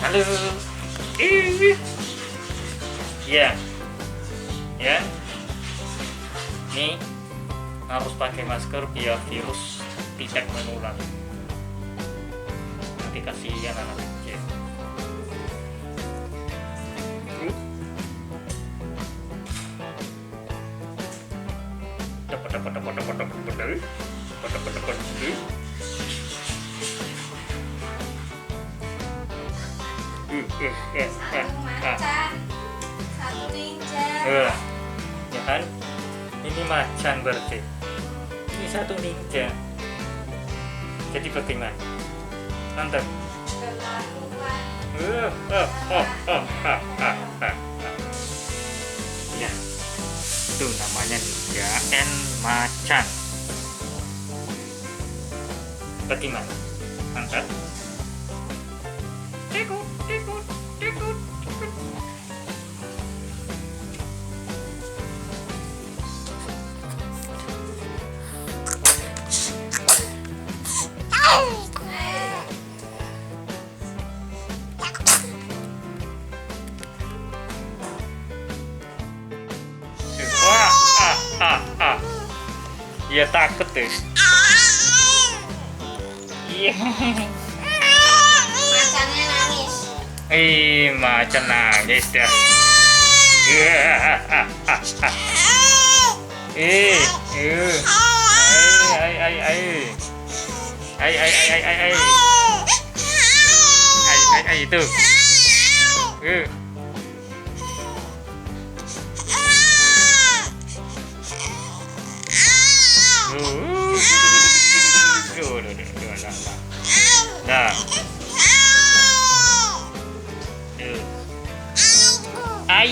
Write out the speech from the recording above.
Halo. Ih. Ya. Ya. Nih harus pakai masker biar virus tidak menular. Nanti kasihan anak kecil. Satu macan, satu ninja. Ya kan? Ini macan berarti. Ini satu ninja. Jadi bagaimana? Mantap. Kelakuan. Ya, itu namanya ninja and macan. Bagaimana? Mantap. Tikut, tikut, tikut, tikut. Wah, ya takut deh. Iya. Macannya nangis. Macan nangis dah. Itu. Nah. Ai.